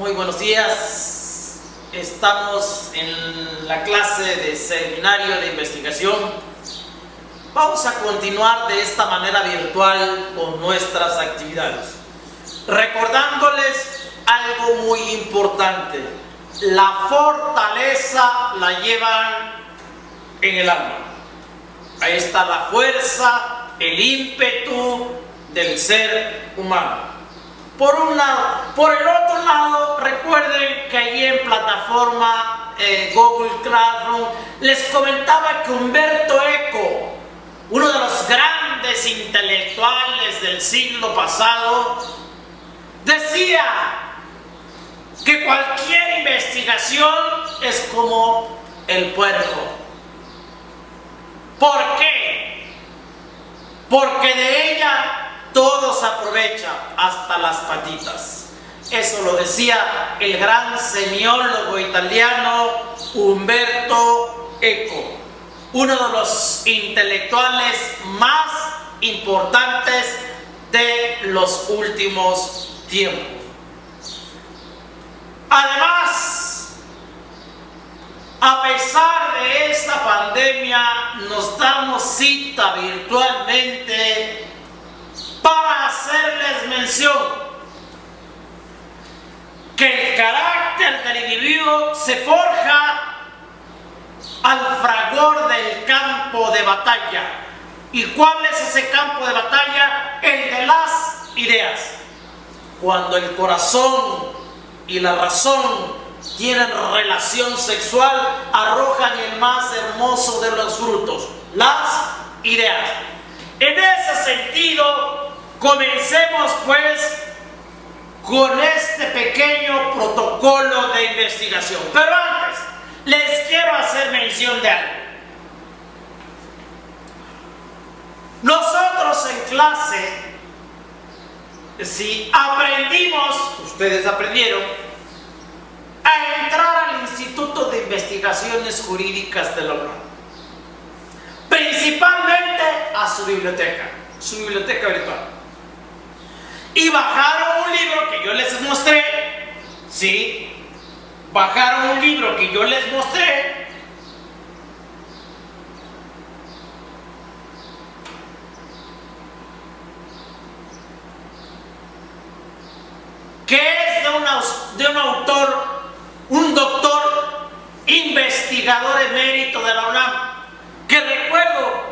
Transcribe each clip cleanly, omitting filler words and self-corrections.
Muy buenos días. Estamos en la clase de seminario de investigación. Vamos a continuar de esta manera virtual con nuestras actividades, recordándoles algo muy importante. La fortaleza la llevan en el alma. Ahí está la fuerza, el ímpetu del ser humano. Por un lado. Por el otro lado, recuerden que allí en plataforma Google Classroom les comentaba que Umberto Eco, uno de los grandes intelectuales del siglo pasado, decía que cualquier investigación es como el puerco. ¿Por qué? Porque de ella todo se aprovecha, hasta las patitas. Eso lo decía el gran semiólogo italiano Umberto Eco, uno de los intelectuales más importantes de los últimos tiempos. Además, a pesar de esta pandemia, nos damos cita virtualmente para hacerles mención que el carácter del individuo se forja al fragor del campo de batalla. ¿Y cuál es ese campo de batalla? El de las ideas. Cuando el corazón y la razón tienen relación sexual, arrojan el más hermoso de los frutos, las ideas. En ese sentido, comencemos pues con este pequeño protocolo de investigación. Pero antes, les quiero hacer mención de algo. Nosotros en clase, si aprendimos, ustedes aprendieron, a entrar al Instituto de Investigaciones Jurídicas de la UNAM. Principalmente a su biblioteca virtual. Y bajaron un libro que yo les mostré, ¿sí? Bajaron un libro que yo les mostré, que es de un autor, un doctor investigador emérito de la UNAM, que recuerdo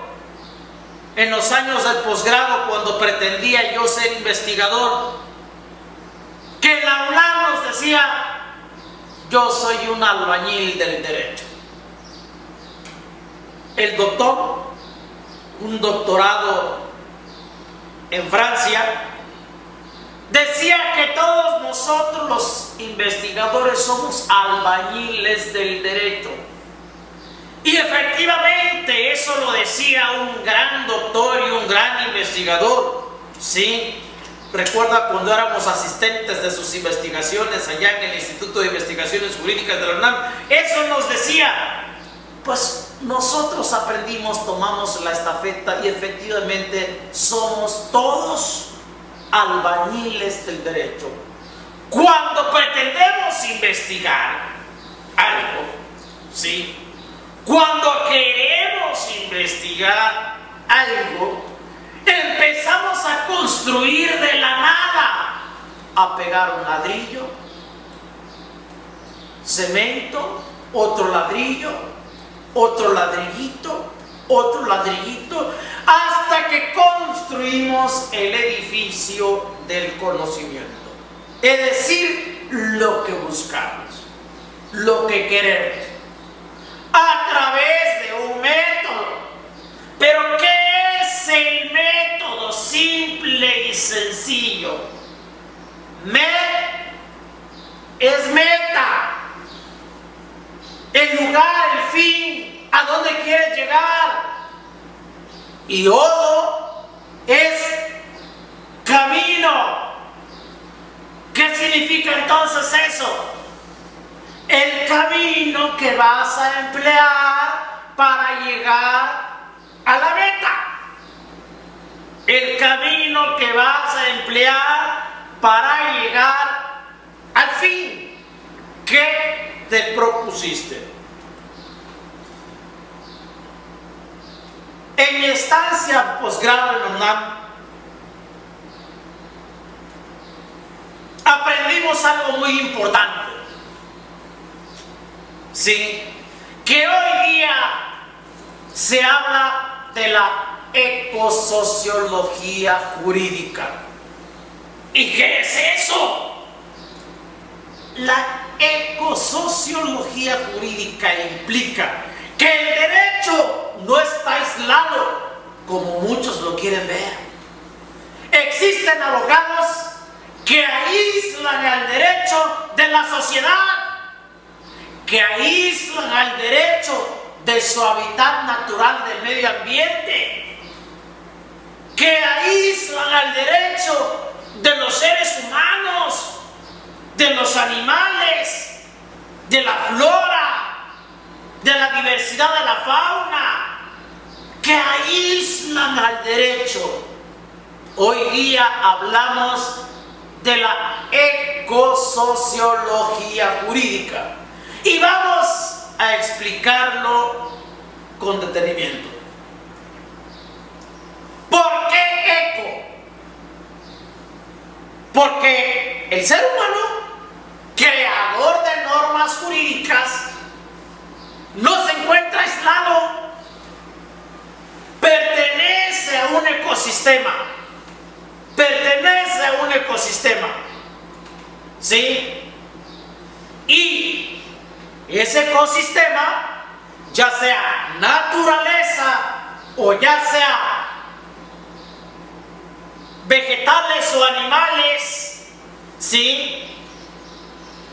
en los años del posgrado, cuando pretendía yo ser investigador, que la UNAM nos decía: yo soy un albañil del derecho. El doctor, un doctorado en Francia, decía que todos nosotros los investigadores somos albañiles del derecho. Y efectivamente eso lo decía un gran doctor y un gran investigador, ¿sí? Recuerda cuando éramos asistentes de sus investigaciones allá en el Instituto de Investigaciones Jurídicas de la UNAM, eso nos decía. Pues nosotros aprendimos, tomamos la estafeta y efectivamente somos todos albañiles del derecho. Cuando pretendemos investigar algo, ¿sí? Cuando queremos investigar algo, empezamos a construir de la nada, a pegar un ladrillo, cemento, otro ladrillo, otro ladrillito, otro ladrillito, hasta que construimos el edificio del conocimiento. Es decir, lo que buscamos, lo que queremos, a través de un método. ¿Pero qué es el método simple y sencillo? Es meta, el lugar, el fin, a dónde quieres llegar. Y odo es camino. ¿Qué significa entonces eso? El camino que vas a emplear para llegar a la meta. El camino que vas a emplear para llegar al fin. ¿qué te propusiste? En mi estancia posgrado en UNAM, aprendimos algo muy importante, ¿sí? Que hoy día se habla de la ecosociología jurídica. ¿Y qué es eso? La ecosociología jurídica implica que el derecho no está aislado como muchos lo quieren ver. Existen abogados que aíslan al derecho de la sociedad, que aíslan al derecho de su hábitat natural del medio ambiente, que aíslan al derecho de los seres humanos, de los animales, de la flora, de la diversidad de la fauna, que aíslan al derecho. Hoy día hablamos de la ecosociología jurídica y vamos a explicarlo con detenimiento. ¿Por qué eco? Porque el ser humano, creador de normas jurídicas, no se encuentra aislado, pertenece a un ecosistema, ¿sí? Y ese ecosistema, ya sea naturaleza o ya sea vegetales o animales, ¿sí?,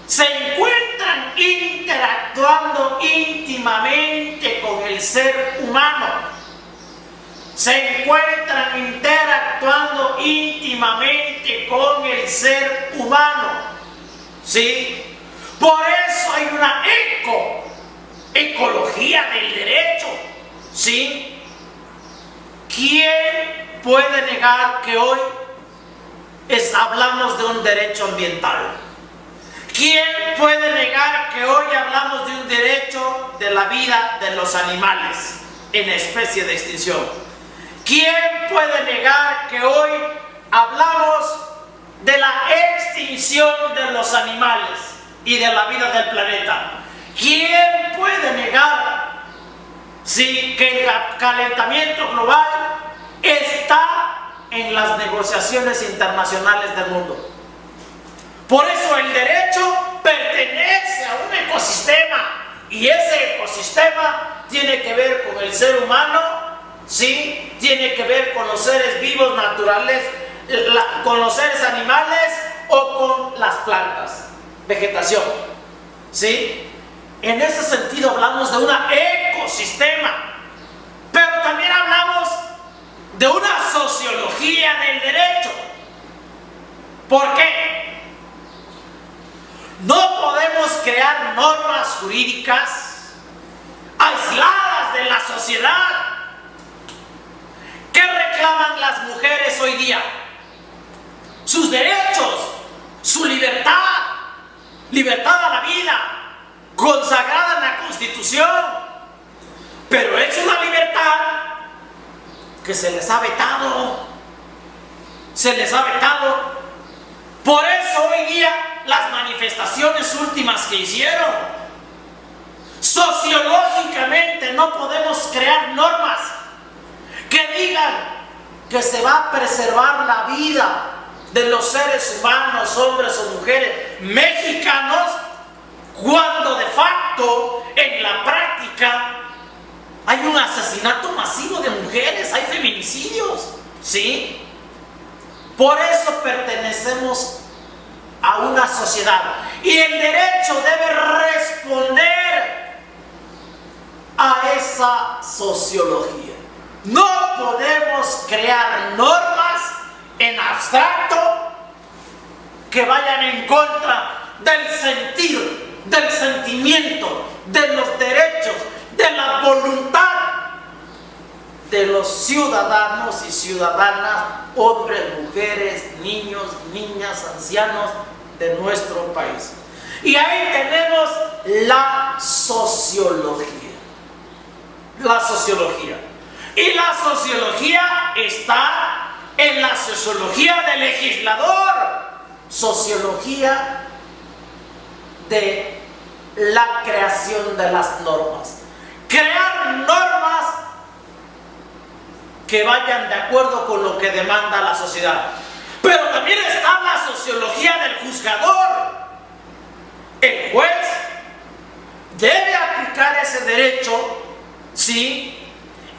se encuentran interactuando íntimamente con el ser humano. Se encuentran interactuando íntimamente con el ser humano, ¿sí? Por eso hay una ecología del derecho, ¿sí? ¿Quién puede negar que hoy hablamos de un derecho ambiental? ¿Quién puede negar que hoy hablamos de un derecho de la vida de los animales en especie de extinción? ¿Quién puede negar que hoy hablamos de la extinción de los animales y de la vida del planeta? ¿Quién puede negar, sí, que el calentamiento global está en las negociaciones internacionales del mundo? Por eso el derecho pertenece a un ecosistema y ese ecosistema tiene que ver con el ser humano, ¿sí? Tiene que ver con los seres vivos naturales, con los seres animales o con las plantas, vegetación, ¿sí? En ese sentido hablamos de un ecosistema, pero también hablamos de una sociología del derecho. ¿Por qué? No podemos crear normas jurídicas aisladas de la sociedad. ¿Qué reclaman las mujeres hoy día? Sus derechos, su libertad, libertad a la vida, consagrada en la Constitución. Pero es una libertad que se les ha vetado. Se les ha vetado. Por eso hoy día las manifestaciones últimas que hicieron, sociológicamente no podemos crear normas que digan que se va a preservar la vida de los seres humanos, hombres o mujeres mexicanos, cuando de facto en la práctica hay un asesinato masivo de mujeres, hay feminicidios, ¿sí? Por eso pertenecemos a una sociedad y el derecho debe responder a esa sociología. No podemos crear normas en abstracto que vayan en contra del sentir, del sentimiento, de los derechos, de la voluntad de los ciudadanos y ciudadanas, hombres, mujeres, niños, niñas, ancianos de nuestro país. Y ahí tenemos la sociología. La sociología. Y la sociología está en la sociología del legislador. Sociología de la creación de las normas. Crear normas que vayan de acuerdo con lo que demanda la sociedad. Pero también está la sociología del juzgador. El juez debe aplicar ese derecho, ¿sí?,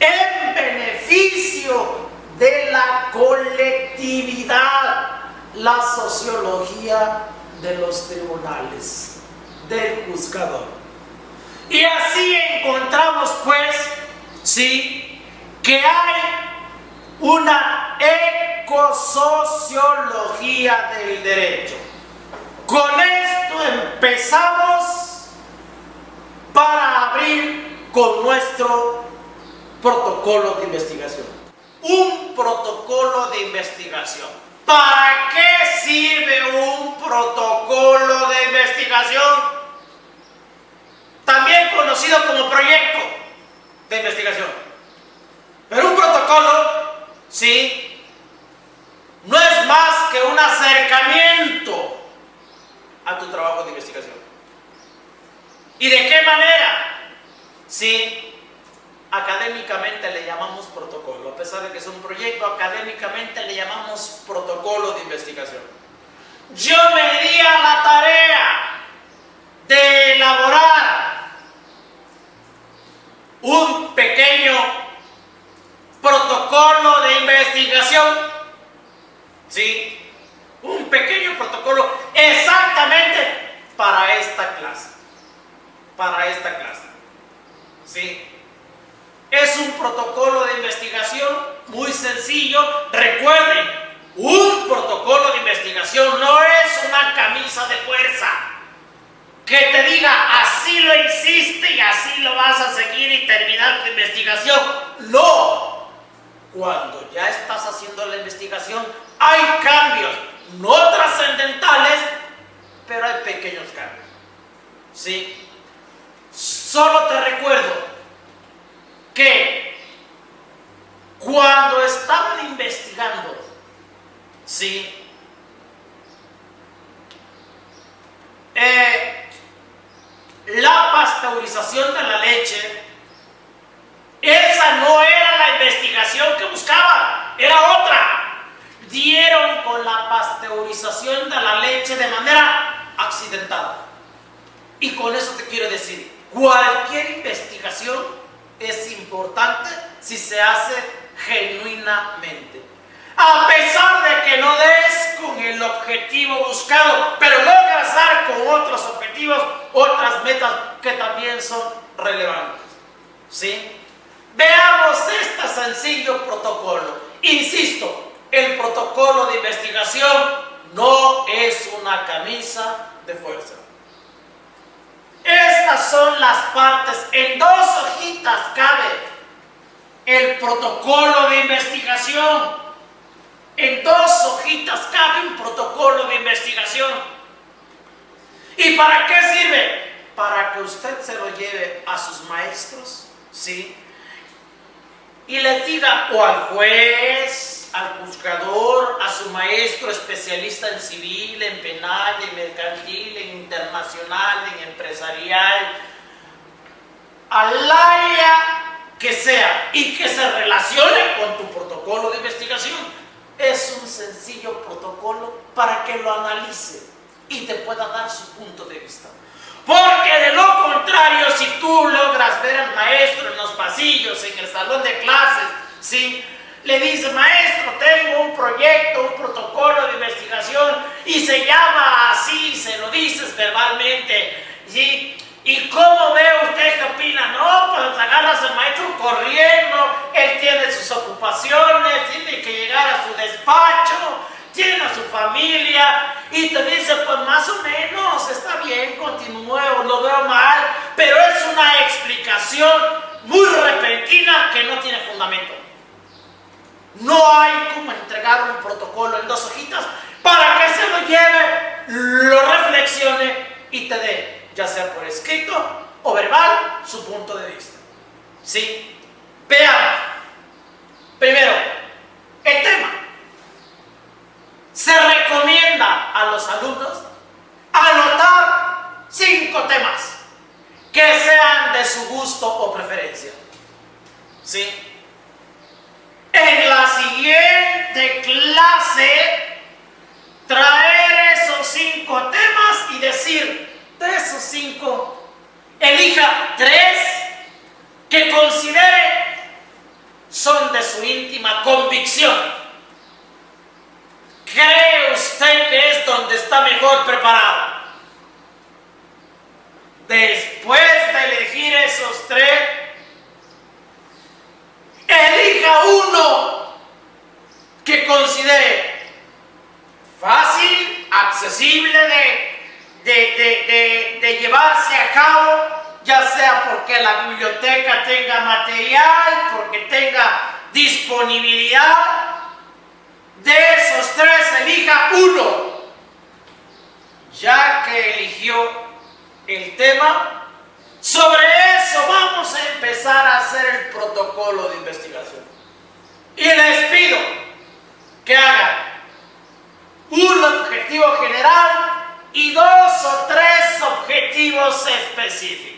en beneficio de la colectividad. La sociología de los tribunales, del juzgador. Y así encontramos, pues, ¿sí?, que hay una ecosociología del derecho. Con esto empezamos para abrir con nuestro protocolo de investigación. Un protocolo de investigación. ¿Para qué sirve un protocolo de investigación? También conocido como proyecto de investigación. Pero un protocolo, sí, no es más que un acercamiento a tu trabajo de investigación. ¿Y de qué manera? Sí, académicamente le llamamos protocolo. A pesar de que es un proyecto, académicamente le llamamos protocolo de investigación. Yo me di a la tarea de elaborar un pequeño protocolo de investigación, ¿sí? Un pequeño protocolo exactamente para esta clase. Para esta clase, ¿sí? Es un protocolo de investigación muy sencillo. Recuerden, un protocolo de investigación no es una camisa de fuerza que te diga así lo hiciste y así lo vas a seguir y terminar tu investigación. No. Cuando ya estás haciendo la investigación hay cambios, no trascendentales, pero hay pequeños cambios, ¿sí? Solo te recuerdo que cuando estaban investigando, ¿sí?, la pasteurización de la leche, esa no era la investigación que buscaban, era otra. Dieron con la pasteurización de la leche de manera accidentada. Y con eso te quiero decir, cualquier investigación es importante si se hace genuinamente. A pesar de que no des con el objetivo buscado, pero logras dar con otros objetivos, otras metas que también son relevantes, ¿sí? Veamos este sencillo protocolo. Insisto, el protocolo de investigación no es una camisa de fuerza. Estas son las partes. En 2 hojitas cabe el protocolo de investigación. En 2 hojitas cabe un protocolo de investigación. ¿Y para qué sirve? Para que usted se lo lleve a sus maestros, ¿sí?, y les diga, o al juez, al juzgador, a su maestro especialista en civil, en penal, en mercantil, en internacional, en empresarial, al área que sea y que se relacione con tu protocolo de investigación. Es un sencillo protocolo para que lo analice y te pueda dar su punto de vista. Porque de lo contrario, si tú logras ver al maestro en los pasillos, en el salón de clases, ¿sí?, le dices, maestro, tengo un proyecto, un protocolo de investigación y se llama así, se lo dices verbalmente, ¿sí? ¿Y cómo ve usted qué opina? No, pues agarras al maestro corriendo, él tiene sus ocupaciones, tiene que llegar a su despacho, tiene a su familia y te dice, pues más o menos, está bien, continúe, o lo veo mal, pero es una explicación muy repentina que no tiene fundamento. No hay como entregar un protocolo en 2 hojitas para que se lo lleve, lo reflexione y te dé, ya sea por escrito o verbal, su punto de vista. ¿Sí? Veamos. Primero, el tema. Se recomienda a los alumnos anotar 5 temas que sean de su gusto o preferencia. ¿Sí? En la siguiente clase, traer esos 5 temas y decir, de esos 5, elija 3 que considere son de su íntima convicción. ¿Cree usted que es donde está mejor preparado? Después de elegir esos 3, elija uno que considere fácil, accesible de llevarse a cabo, ya sea porque la biblioteca tenga material, porque tenga disponibilidad. De esos 3, elija uno. Ya que eligió el tema, sobre eso vamos a empezar a hacer el protocolo de investigación. Y les pido que hagan un objetivo general y 2 o 3 objetivos específicos.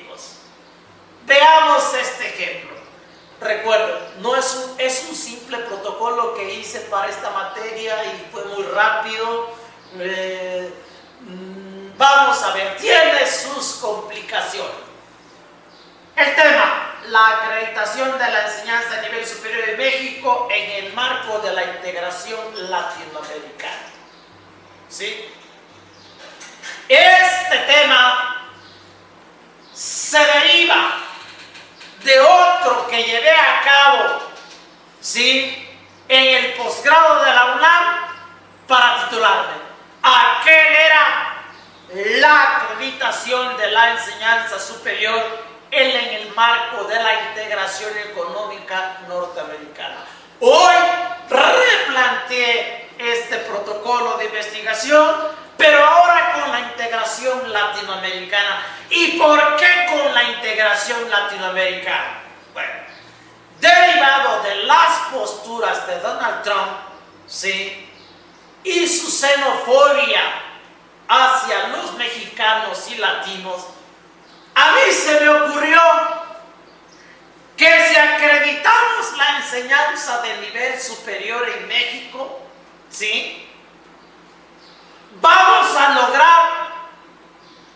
Veamos este ejemplo. Recuerden, no es un simple protocolo que hice para esta materia y fue muy rápido. Vamos a ver, tiene sus complicaciones. El tema, la acreditación de la enseñanza a nivel superior de México en el marco de la integración latinoamericana. ¿Sí? Este tema se deriva de otro que llevé a cabo, ¿sí?, en el posgrado de la UNAM para titularme. Aquel era la acreditación de la enseñanza superior en el marco de la integración económica norteamericana. Hoy replanteé este protocolo de investigación, pero ahora con la integración latinoamericana. ¿Y por qué con la integración latinoamericana? Bueno, derivado de las posturas de Donald Trump, ¿sí?, y su xenofobia hacia los mexicanos y latinos, a mí se me ocurrió que si acreditamos la enseñanza de nivel superior en México, ¿sí?, vamos a lograr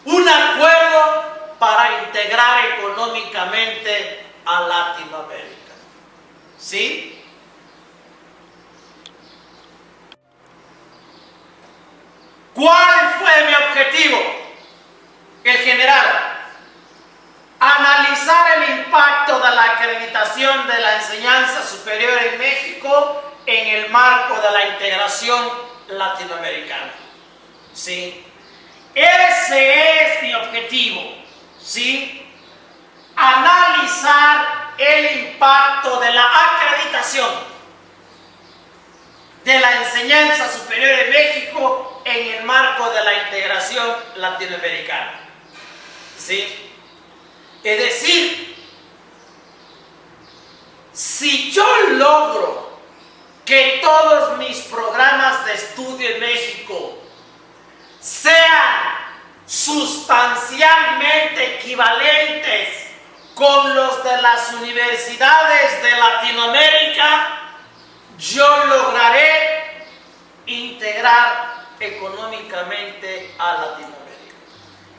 un acuerdo para integrar económicamente a Latinoamérica. ¿Sí? ¿Cuál fue mi objetivo? El general. Analizar el impacto de la acreditación de la enseñanza superior en México en el marco de la integración latinoamericana. ¿Sí? Ese es mi objetivo. ¿Sí? Analizar el impacto de la acreditación de la enseñanza superior en México en el marco de la integración latinoamericana. ¿Sí? Es decir, si yo logro que todos mis programas de estudio en México sean sustancialmente equivalentes con los de las universidades de Latinoamérica, yo lograré integrar económicamente a Latinoamérica.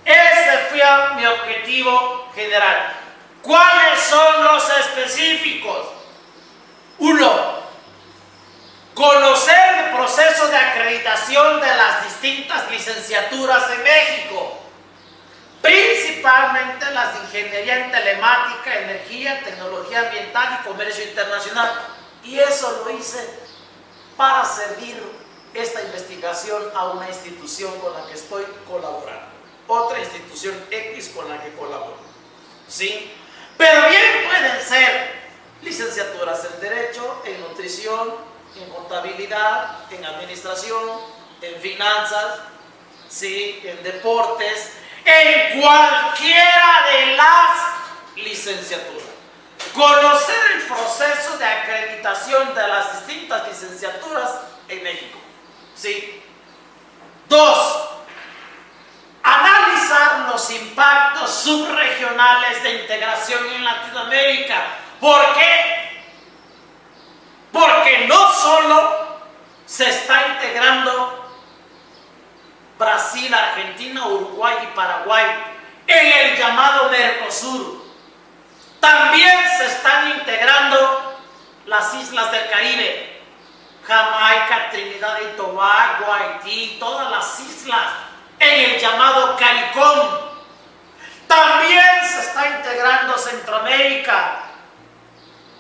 Ese fue mi objetivo general. ¿Cuáles son los específicos? 1. Conocer el proceso de acreditación de las distintas licenciaturas en México, principalmente las de Ingeniería en Telemática, Energía, Tecnología Ambiental y Comercio Internacional. Y eso lo hice para servir esta investigación a una institución con la que estoy colaborando, otra institución X con la que colaboro. ¿Sí? Pero bien pueden ser licenciaturas en Derecho, en Nutrición, en Contabilidad, en Administración, en Finanzas, ¿sí?, en Deportes, en cualquiera de las licenciaturas. Conocer el proceso de acreditación de las distintas licenciaturas en México. ¿Sí? 2. Analizar los impactos subregionales de integración en Latinoamérica. ¿Por qué? Porque no solo se está integrando Brasil, Argentina, Uruguay y Paraguay en el llamado Mercosur. También se están integrando las islas del Caribe, Jamaica, Trinidad y Tobago, Haití, todas las islas en el llamado CARICOM. También se está integrando Centroamérica,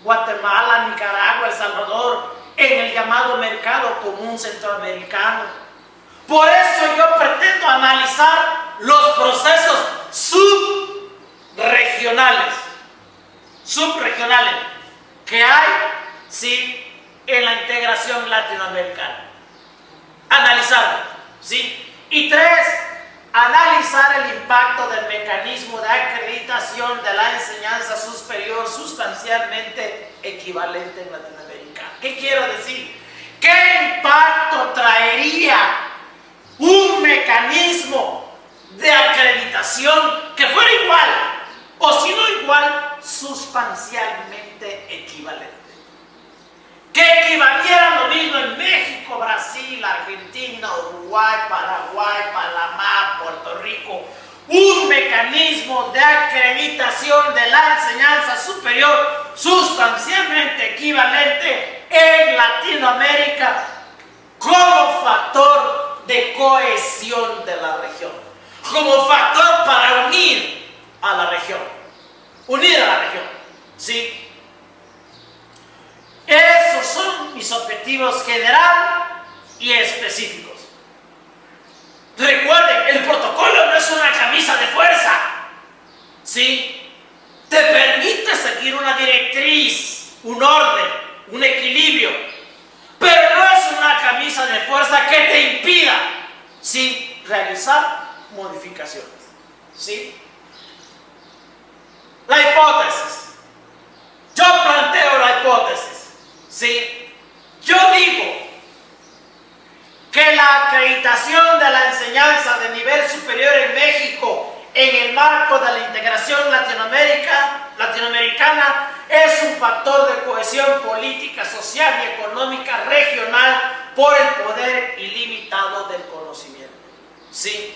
Guatemala, Nicaragua, El Salvador en el llamado Mercado Común Centroamericano. Por eso yo pretendo analizar los procesos subregionales que hay, sí, en la integración latinoamericana. Analizarlo, ¿sí? Y 3, analizar el impacto del mecanismo de acreditación de la enseñanza superior sustancialmente equivalente en Latinoamérica. ¿Qué quiero decir? ¿Qué impacto traería un mecanismo de acreditación que fuera igual, o si no igual, sustancialmente equivalente? Que equivaliera lo mismo en México, Brasil, Argentina, Uruguay, Paraguay, Panamá, Puerto Rico. Un mecanismo de acreditación de la enseñanza superior sustancialmente equivalente en Latinoamérica como factor de cohesión de la región, como factor para unir a la región, ¿sí? Esos son mis objetivos general y específicos. Recuerden, el protocolo no es una camisa de fuerza, ¿sí? Te permite seguir una directriz, un orden, un equilibrio, pero no es una camisa de fuerza que te impida, ¿sí?, realizar modificaciones, ¿sí? La hipótesis. Yo planteo la hipótesis, ¿sí? Yo digo que la acreditación de la enseñanza de nivel superior en México en el marco de la integración latinoamericana es un factor de cohesión política, social y económica regional por el poder ilimitado del conocimiento. ¿Sí?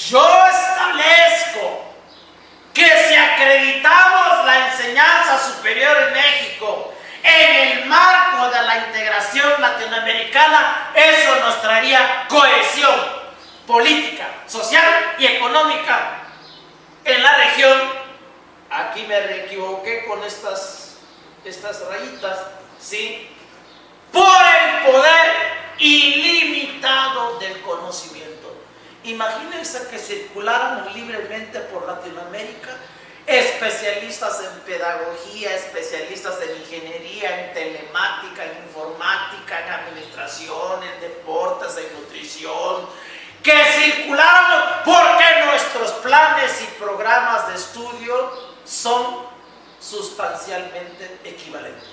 Yo establezco que si acreditamos la enseñanza superior en México en el marco de la integración latinoamericana, eso nos traería cohesión política, social y económica en la región. Aquí me equivoqué con estas rayitas, ¿sí? Por el poder ilimitado del conocimiento. Imagínense que circuláramos libremente por Latinoamérica especialistas en pedagogía, especialistas en ingeniería, en telemática, en informática, en administración, en deportes, en nutrición, que circuláramos porque nuestros planes y programas de estudio son sustancialmente equivalentes.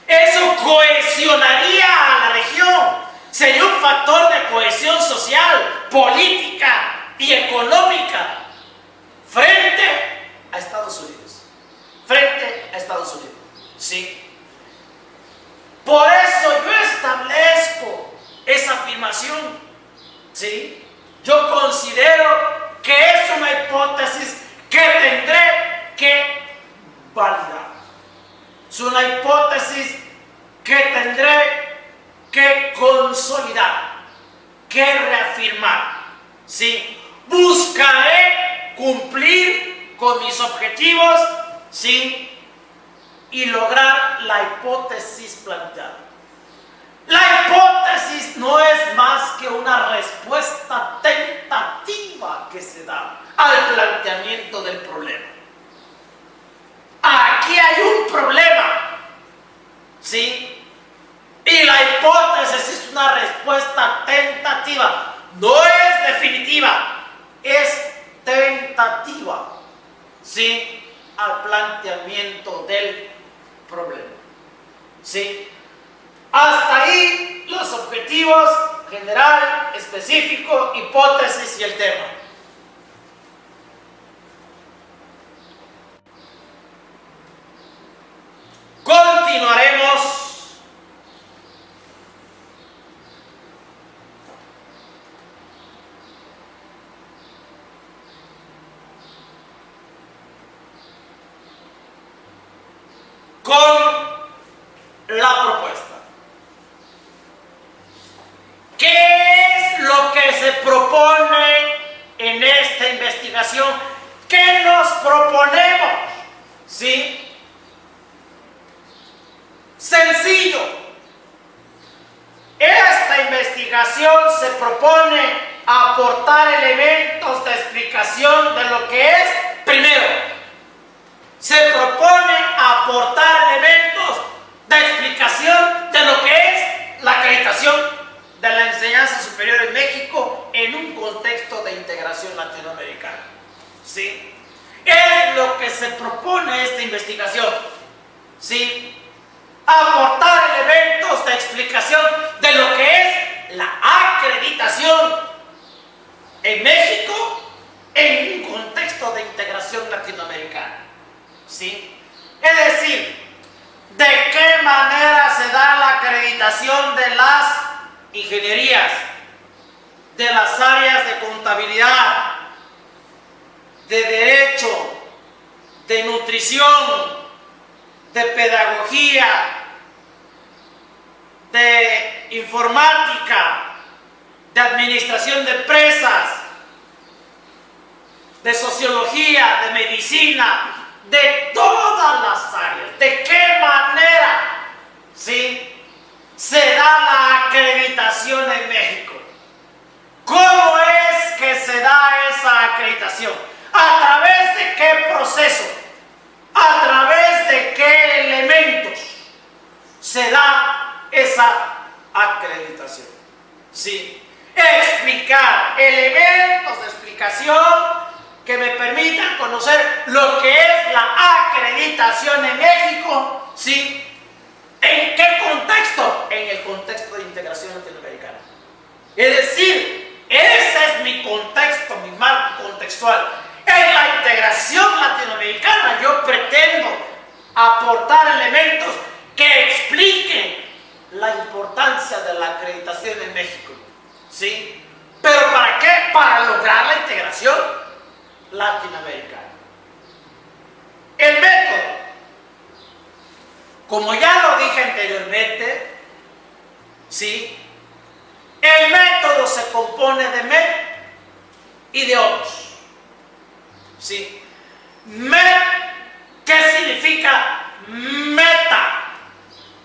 Eso cohesionaría a la región, sería un factor de cohesión social, política y económica frente a Estados Unidos. ¿Sí? Por eso yo establezco esa afirmación, ¿sí? Yo considero que es una hipótesis que tendré que validar. Es una hipótesis que tendré que consolidar, que reafirmar, ¿sí? Buscaré cumplir con mis objetivos, ¿sí?, y lograr la hipótesis planteada. La hipótesis no es más que una respuesta tentativa que se da al planteamiento del problema. Aquí hay un problema, ¿sí? Y la hipótesis es una respuesta tentativa, no es definitiva, es planteamiento del problema. ¿Sí? Hasta ahí los objetivos general, específico, hipótesis y el tema. Continuaremos con la propuesta. ¿Qué es lo que se propone en esta investigación? ¿Qué nos proponemos? ¿Sí? Sencillo. Esta investigación se propone aportar elementos de explicación de lo que es, primero, se propone aportar elementos de explicación de lo que es la acreditación de la enseñanza superior en México en un contexto de integración latinoamericana. ¿Sí? Es lo que se propone esta investigación. ¿Sí? Aportar elementos de explicación de lo que es la acreditación en México en un contexto de integración latinoamericana. ¿Sí? Es decir, ¿de qué manera se da la acreditación de las ingenierías, de las áreas de contabilidad, de derecho, de nutrición, de pedagogía, de informática, de administración de empresas, de sociología, de medicina, de todas las áreas? ¿De qué manera, sí, se da la acreditación en México? ¿Cómo es que se da esa acreditación? ¿A través de qué proceso? ¿A través de qué elementos se da esa acreditación? Sí. Explicar, elementos de explicación que me permitan conocer lo que es la acreditación en México. ¿Sí? ¿En qué contexto? En el contexto de integración latinoamericana. Es decir, ese es mi contexto, mi marco contextual. En la integración latinoamericana yo pretendo aportar elementos que expliquen la importancia de la acreditación en México. ¿Sí? ¿Pero para qué? Para lograr la integración latinoamericana. El método, como ya lo dije anteriormente, ¿sí? El método se compone de met y de os. ¿Sí? ¿Qué significa meta?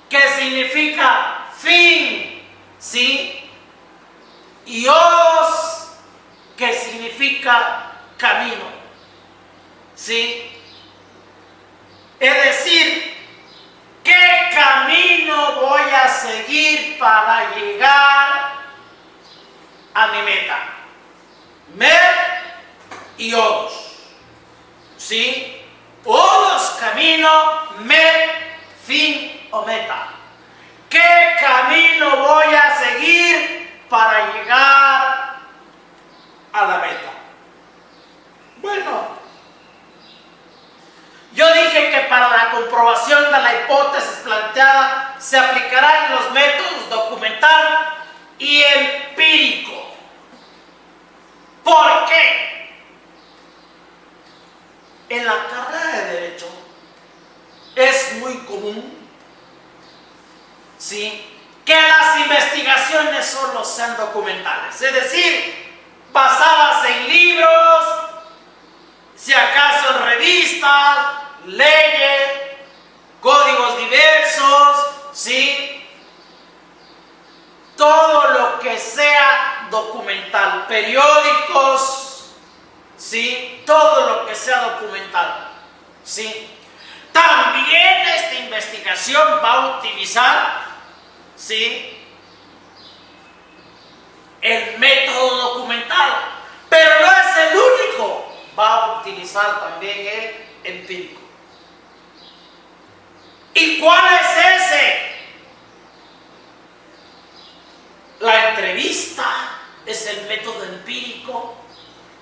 ¿Qué significa fin? ¿Sí? Y os, que significa camino. ¿Sí? Es decir, ¿qué camino voy a seguir para llegar a mi meta? Met y os. ¿Sí? Os, camino, met, fin o meta. ¿Qué camino voy a seguir para llegar a la meta? Bueno, yo dije que para la comprobación de la hipótesis planteada se aplicarán los métodos documental y empírico. ¿Por qué? En la carrera de Derecho es muy común, ¿sí?, que las investigaciones solo sean documentales, es decir, basadas en libros, si acaso en revistas, leyes, códigos diversos, ¿sí? Todo lo que sea documental, periódicos, ¿sí? Todo lo que sea documental, ¿sí? También esta investigación va a utilizar, ¿sí?, el método documental, pero no es el único. Va a utilizar también el empírico. ¿Y cuál es ese? La entrevista es el método empírico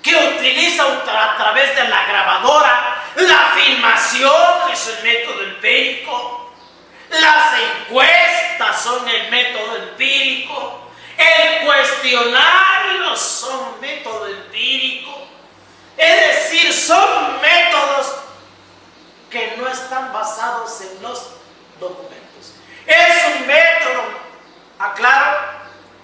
que utiliza a través de la grabadora. La filmación es el método empírico. Las encuestas son el método empírico. El cuestionario son método empírico. Es decir, son métodos que no están basados en los documentos. Es un método, aclaro,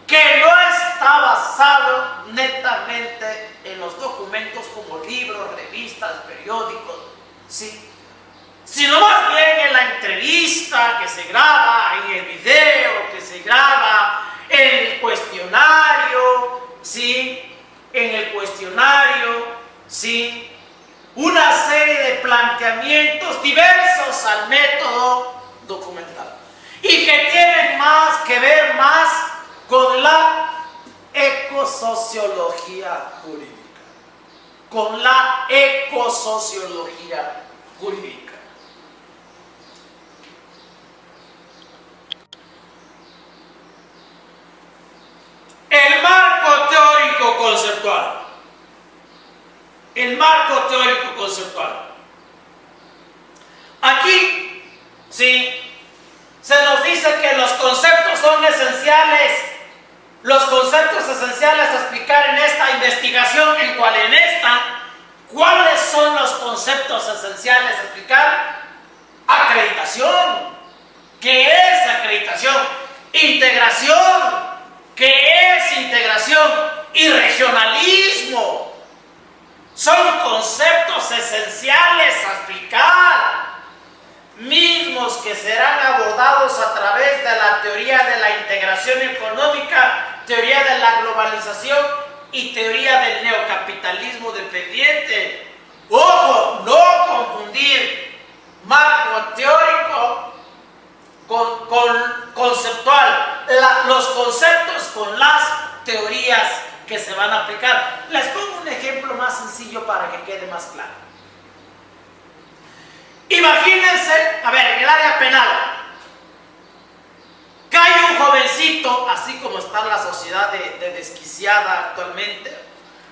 que no está basado netamente en los documentos como libros, revistas, periódicos, ¿sí? Sino más bien en la entrevista que se graba, en el video que se graba, en el cuestionario, ¿sí? En el cuestionario, ¿sí? Una serie de planteamientos diversos al método documental y que tienen más que ver más con la ecosociología jurídica. Con la ecosociología jurídica. El marco teórico conceptual. El marco teórico conceptual. Aquí, sí, se nos dice que los conceptos son esenciales. Los conceptos esenciales a explicar en esta investigación, ¿cuáles son los conceptos esenciales a explicar? Acreditación. ¿Qué es acreditación? Integración. ¿Qué es integración? Y regionalismo. Son conceptos esenciales a explicar, mismos que serán abordados a través de la teoría de la integración económica, teoría de la globalización y teoría del neocapitalismo dependiente. Ojo, no confundir marco teórico con conceptual, los conceptos con las teorías que se van a aplicar. Les pongo un ejemplo más sencillo para que quede más claro. Imagínense, a ver, en el área penal, cae un jovencito, así como está la sociedad de desquiciada actualmente.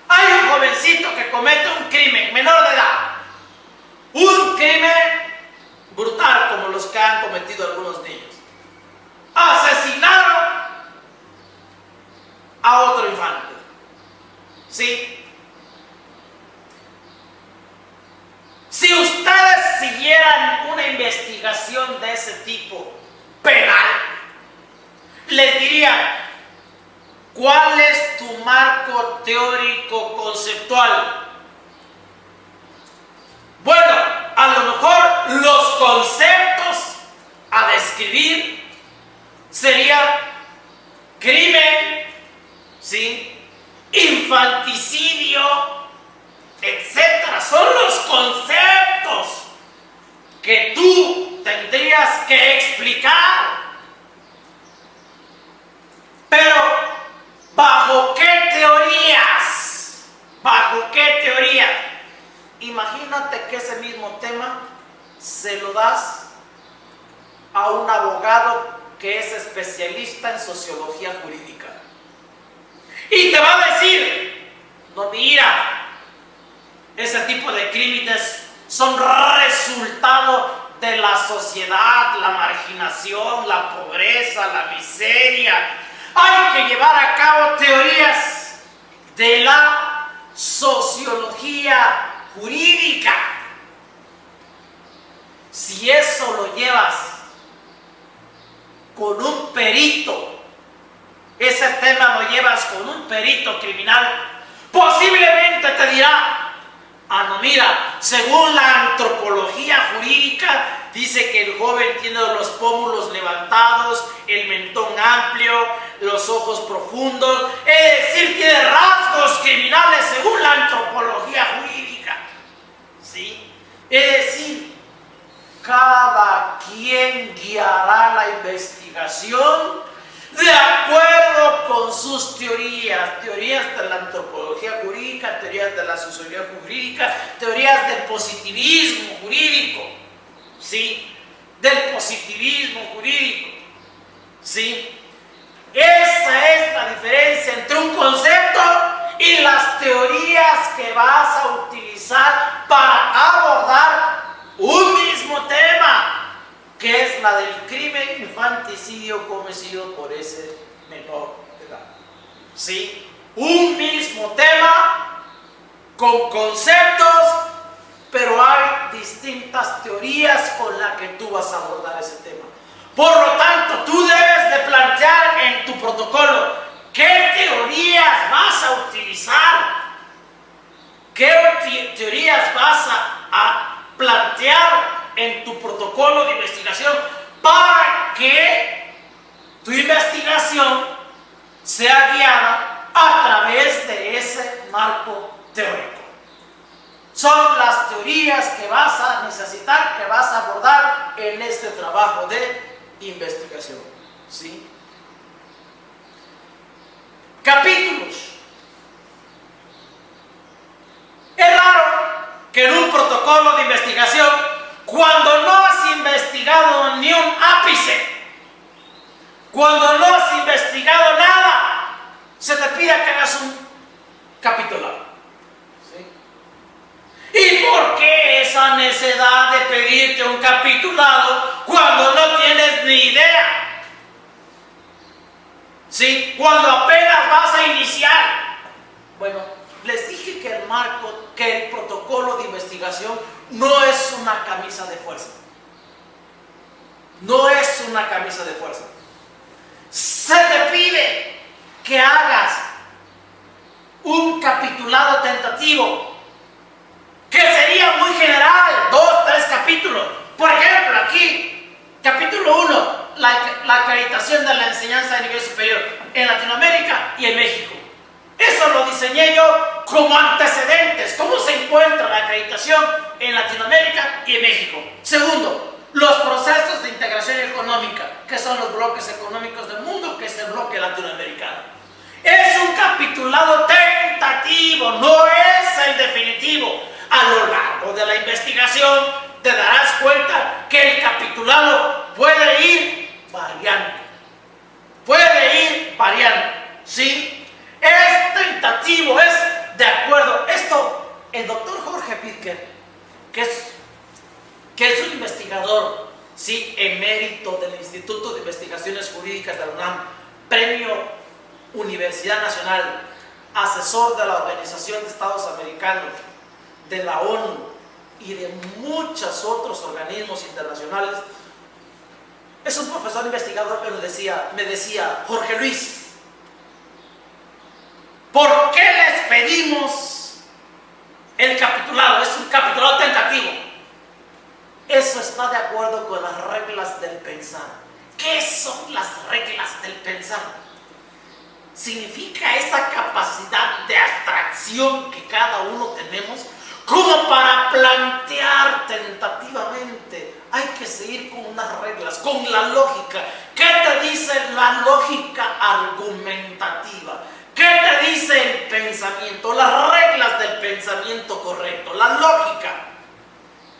Hay un jovencito que comete un crimen, menor de edad. Un crimen brutal, como los que han cometido algunos niños. Asesinaron a otro infante. ¿Sí? Si ustedes siguieran una investigación de ese tipo penal, les dirían, ¿cuál es tu marco teórico conceptual? Bueno, a lo mejor los conceptos a describir sería crimen, ¿sí? Infanticidio, etcétera. Son los conceptos que tú tendrías que explicar. Pero, ¿bajo qué teorías? ¿Bajo qué teorías? Imagínate que ese mismo tema se lo das a un abogado que es especialista en sociología jurídica. Y te va a decir, no, mira, ese tipo de crímenes son resultado de la sociedad, la marginación, la pobreza, la miseria. Hay que llevar a cabo teorías de la sociología jurídica. Si eso lo llevas con un perito, ese tema lo llevas con un perito criminal, posiblemente te dirá, ah, no, mira, según la antropología jurídica, dice que el joven tiene los pómulos levantados, el mentón amplio, los ojos profundos, es decir, tiene rasgos criminales según la antropología jurídica. ¿Sí? Es decir, cada quien guiará la investigación de acuerdo con sus teorías, teorías de la antropología jurídica, teorías de la sociología jurídica, teorías del positivismo jurídico, ¿sí? del positivismo jurídico. ¿Sí? Esa es la diferencia entre un concepto y las teorías que vas a utilizar para abordar un mismo tema, que es la del crimen infanticidio cometido por ese menor de edad. ¿Sí? Un mismo tema con conceptos, pero hay distintas teorías con las que tú vas a abordar ese tema. Por lo tanto, tú debes de plantear en tu protocolo qué teorías vas a utilizar, qué teorías vas a plantear en tu protocolo de investigación para que tu investigación sea guiada a través de ese marco teórico. Son las teorías que vas a necesitar, que vas a abordar en este trabajo de investigación. ¿Sí? Capítulos. Es raro que en un protocolo de investigación, cuando no has investigado ni un ápice, cuando no has investigado nada, se te pida que hagas un capitulado. ¿Y por qué esa necesidad de pedirte un capitulado cuando no tienes ni idea? ¿Sí? Cuando apenas vas a iniciar. Bueno, les dije que el marco, que el protocolo de investigación no es una camisa de fuerza. No es una camisa de fuerza. Se te pide que hagas un capitulado tentativo, que sería muy general, 2, 3 capítulos. Por ejemplo, aquí, capítulo 1, la acreditación de la enseñanza de nivel superior en Latinoamérica y en México. Eso lo diseñé yo como antecedentes, cómo se encuentra la acreditación en Latinoamérica y en México. Segundo, los procesos de integración económica, que son los bloques económicos del mundo, que es el bloque latinoamericano. Es un capitulado tentativo, no es el definitivo. A lo largo de la investigación te darás cuenta que el capitulado puede ir variando. ¿Sí? Es tentativo, es de acuerdo. Esto, el doctor Jorge Pitker, que es un investigador, ¿sí?, emérito del Instituto de Investigaciones Jurídicas de la UNAM, premio Universidad Nacional, asesor de la Organización de Estados Americanos, de la ONU y de muchos otros organismos internacionales. Es un profesor investigador que me decía, Jorge Luis, ¿por qué les pedimos el capitulado? Es un capitulado tentativo. Eso está de acuerdo con las reglas del pensar. ¿Qué son las reglas del pensar? Significa esa capacidad de abstracción que cada uno tenemos como para plantear tentativamente. Hay que seguir con unas reglas, con la lógica. ¿Qué te dice la lógica argumentativa? ¿Qué te dice el pensamiento? Las reglas del pensamiento correcto, la lógica.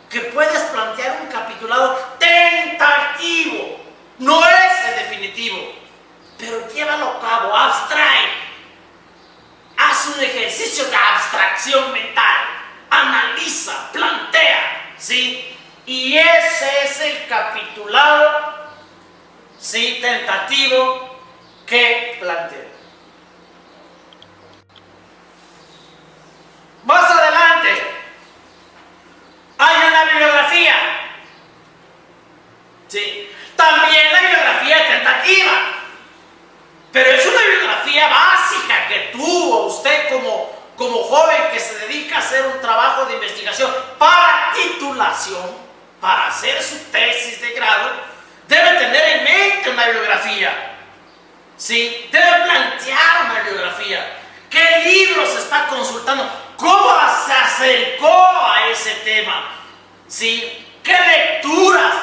Que puedes plantear un capitulado tentativo, no es el definitivo, pero llévalo a cabo, abstrae. Haz un ejercicio de abstracción mental. Analiza, plantea, ¿sí? Y ese es el capitulado, ¿sí?, tentativo que plantea. Más adelante hay una bibliografía, ¿sí? También la bibliografía es tentativa, pero es una bibliografía básica que tú o usted como joven que se dedica a hacer un trabajo de investigación para titulación, para hacer su tesis de grado, debe tener en mente una bibliografía, ¿sí? Debe plantear una bibliografía. ¿Qué libros está consultando? ¿Cómo se acercó a ese tema? ¿Sí? ¿Qué lecturas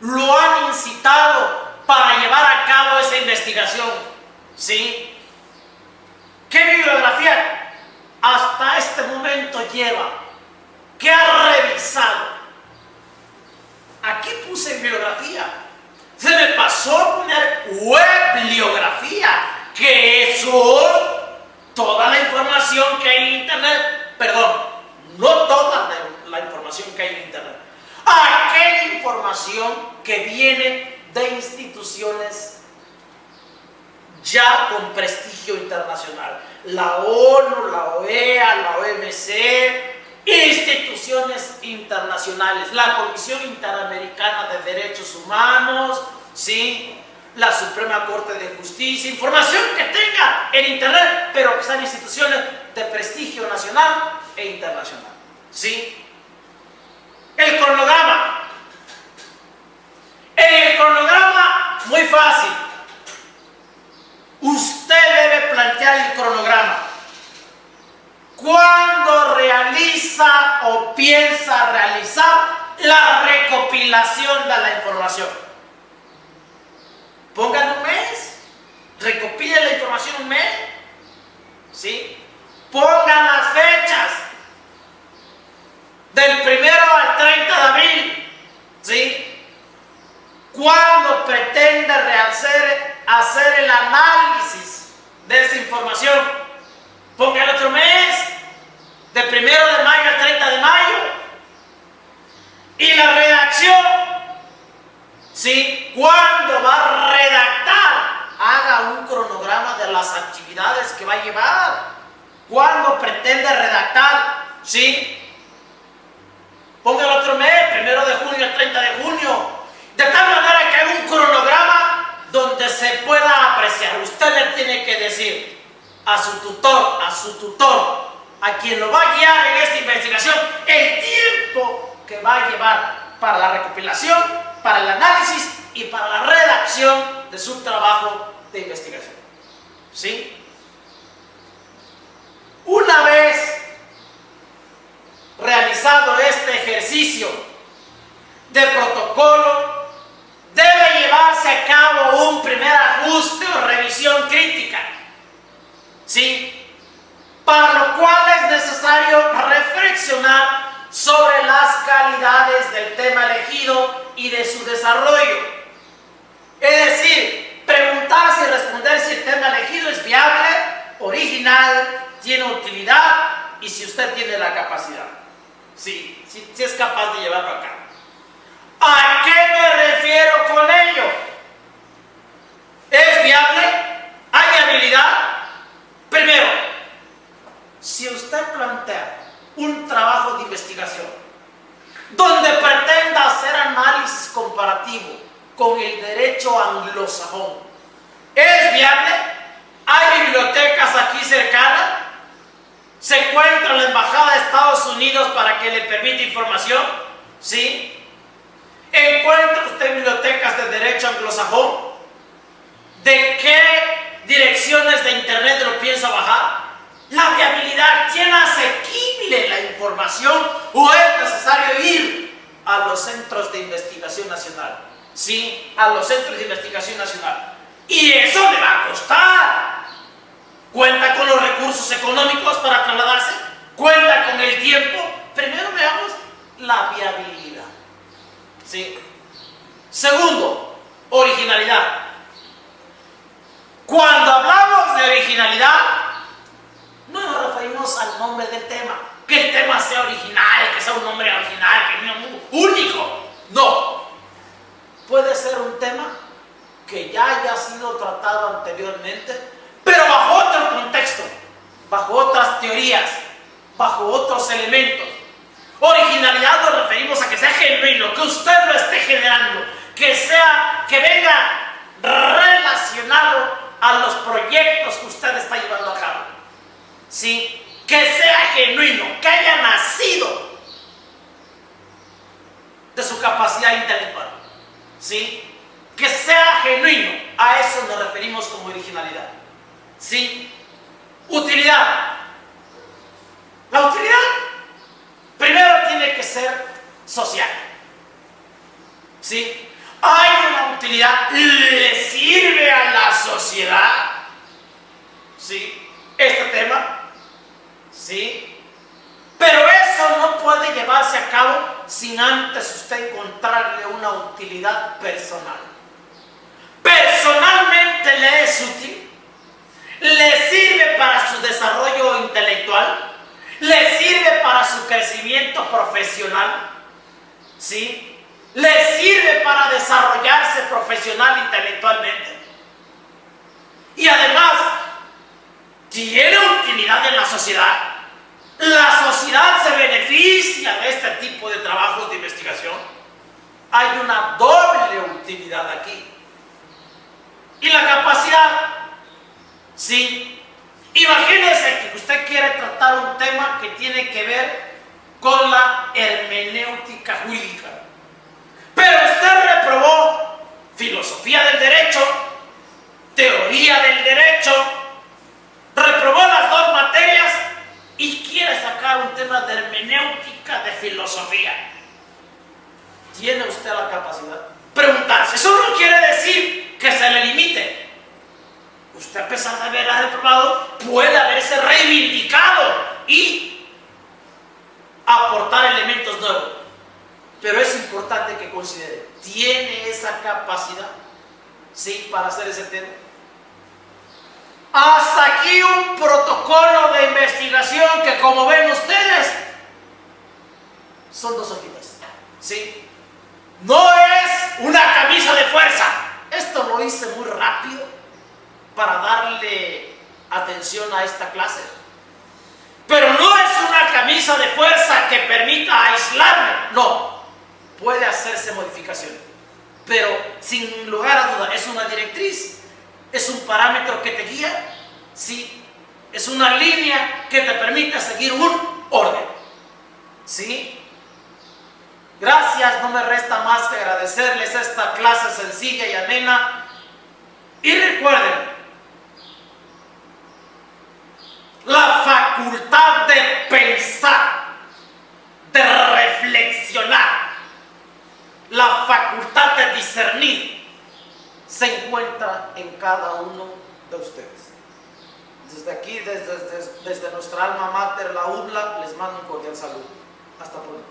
lo han incitado para llevar a cabo esa investigación? ¿Sí? ¿Qué bibliografía hasta este momento lleva? ¿Qué ha revisado? Aquí Aquí puse bibliografía. Se me pasó a poner webliografía, que es toda la información que hay en internet. Perdón, no toda la información que hay en internet. Aquella información que viene de instituciones ya con prestigio internacional. La ONU, la OEA, la OMC, instituciones internacionales, la Comisión Interamericana de Derechos Humanos, ¿sí?, la Suprema Corte de Justicia, información que tenga en internet, pero que sean instituciones de prestigio nacional e internacional, ¿sí? El cronograma. En el cronograma, muy fácil. Usted debe plantear el cronograma. Cuando realiza o piensa realizar la recopilación de la información. Pongan un mes, recopilen la información un mes, ¿sí? Pongan las fechas del 1 al 30 de abril, ¿sí? Cuando pretende hacer el análisis de esa información, ponga el otro mes, del 1 de mayo al 30 de mayo, y la redacción, ¿sí?, cuando va a redactar, haga un cronograma de las actividades que va a llevar, cuando pretende redactar, ¿sí?, ponga el otro mes, 1 de junio al 30 de junio, de tal manera que hay un cronograma donde se pueda apreciar. Usted le tiene que decir a su tutor, a quien lo va a guiar en esta investigación, el tiempo que va a llevar para la recopilación, para el análisis y para la redacción de su trabajo de investigación. ¿Sí? Una vez realizado este ejercicio de protocolo, debe llevarse a cabo un primer ajuste o revisión crítica, ¿sí?, para lo cual es necesario reflexionar sobre las calidades del tema elegido y de su desarrollo. Es decir, preguntarse y responder si el tema elegido es viable, original, tiene utilidad y si usted tiene la capacidad. Sí, si es capaz de llevarlo a cabo. ¿A qué me refiero con ello? ¿Es viable? ¿Hay viabilidad? Primero, si usted plantea un trabajo de investigación donde pretenda hacer análisis comparativo con el derecho anglosajón, ¿es viable? ¿Hay bibliotecas aquí cercanas? ¿Se encuentra la Embajada de Estados Unidos para que le permita información? ¿Sí? ¿Encuentra usted bibliotecas de derecho anglosajón? ¿De qué direcciones de internet lo piensa bajar? La viabilidad, ¿tiene asequible la información o es necesario ir a los centros de investigación nacional? Sí, a los centros de investigación nacional. Y eso le va a costar. ¿Cuenta con los recursos económicos para trasladarse? ¿Cuenta con el tiempo? Primero veamos la viabilidad. ¿Sí? Segundo, originalidad. Cuando hablamos de originalidad, no nos referimos al nombre del tema. Que el tema sea original, que sea un nombre original, que sea único. No. Puede ser un tema que ya haya sido tratado anteriormente, pero bajo otro contexto, bajo otras teorías, bajo otros elementos. Originalidad nos referimos a que sea genuino, que usted lo esté generando, que venga relacionado a los proyectos que usted está llevando a cabo. ¿Sí? Que sea genuino, que haya nacido de su capacidad intelectual. ¿Sí? Que sea genuino, a eso nos referimos como originalidad. ¿Sí? Utilidad. La utilidad primero tiene que ser social. ¿Sí? Hay una utilidad, ¿le sirve a la sociedad? ¿Sí? Este tema. ¿Sí? Pero eso no puede llevarse a cabo sin antes usted encontrarle una utilidad personal. Personalmente le es útil, le sirve para su desarrollo intelectual, le sirve para su crecimiento profesional, ¿sí? Le sirve para desarrollarse profesional intelectualmente. Y además, tiene utilidad en la sociedad. La sociedad se beneficia de este tipo de trabajos de investigación. Hay una doble utilidad aquí. Y la capacidad, sí. Imagínese que usted quiere tratar un tema que tiene que ver con la hermenéutica jurídica. Pero usted reprobó filosofía del derecho, teoría del derecho, reprobó las dos materias y quiere sacar un tema de hermenéutica de filosofía. ¿Tiene usted la capacidad? Preguntarse, eso no quiere decir que se le limite. Usted, a pesar de haberla reprobado, puede haberse reivindicado y aportar elementos nuevos. Pero es importante que considere, ¿tiene esa capacidad? Sí, para hacer ese tema. Hasta aquí un protocolo de investigación que, como ven ustedes, son 2 hojitas. ¿Sí? No es una camisa de fuerza. Esto lo hice muy rápido para darle atención a esta clase. Pero no es una camisa de fuerza que permita aislarme. No, puede hacerse modificaciones. Pero sin lugar a duda es una directriz. Es un parámetro que te guía, ¿sí? Es una línea que te permite seguir un orden, ¿sí? Gracias, no me resta más que agradecerles esta clase sencilla y amena. Y recuerden, la facultad de pensar, de reflexionar, la facultad de discernir, se encuentra en cada uno de ustedes. Desde aquí, desde nuestra alma mater, la UBLA, les mando un cordial saludo. Hasta pronto.